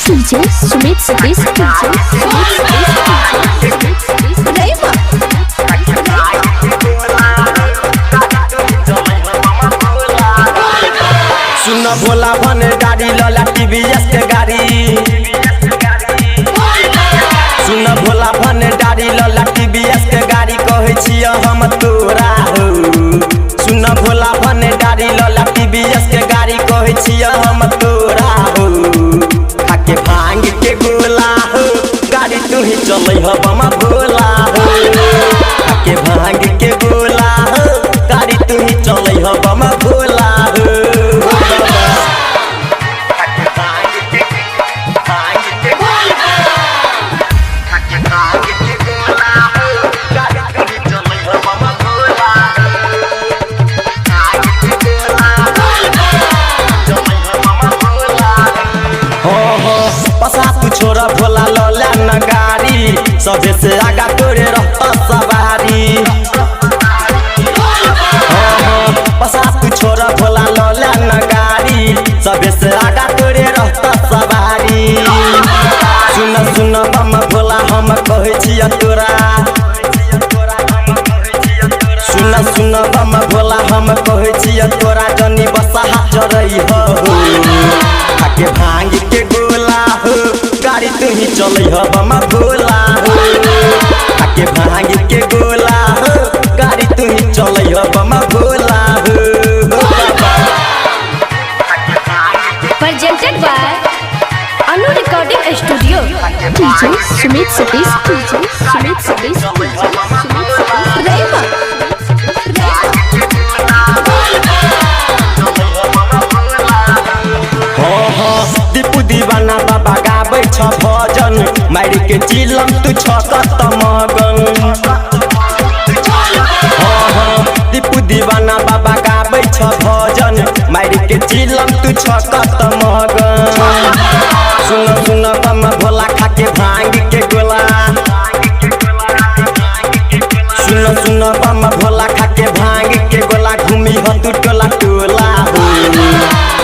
DJ Sumit Satish सुन भोला भने गाड़ी लला टीवीएस के गाड़ी सुन भोला भने गाड़ी लला टीवीएस के गाड़ी कहै छिय हम तोरा हो सुन भोला भने गाड़ी लला टीवीएस के गाड़ी कहै छिय हम तोरा हो खाके भांग के गोला हो गाड़ी तू ही चलै ह बमा भोला हो खाके भांग के गोला हो गाड़ी तू ही चलै ह बमा भोला हो छोरा भोला लौला न गाड़ी सबे से आगा तोरे रहता सवारी पसा तू छोरा भोला लौला न गाड़ी सबे से आगा तोरे रहता सवारी सुन सुन बम भोला हम कहै छिय तोरा सुन सुन बम भोला हम कहै छिय तोरा जनी बसा चरई हो खाके भांग के गोला हो गाड़ी तू ही चलै ह बमा भोला हो खाके भांग के गोला हो गाड़ी तू ही चलै ह बमा भोला हो presented by Anu Recording Studio. DJ Sumit Satish Deepu दीवाना बाबा गाबै छ भजन मारी के चिलम तू छकत मगन दीपू दीवाना बाबा गाबै छ भजन मारी के चिलम तू छकत मगन सुन सुन बम भोला खाके भांग के गोला सुन सुन बम भोला खाके भांग के गोला घूमी ह तू टोला टोला हो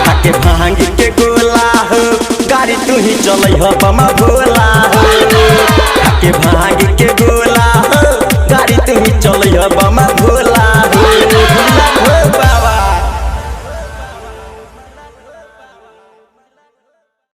खाके भांग के गोला हो गाड़ी तू ही चलै ह बमा भोला हो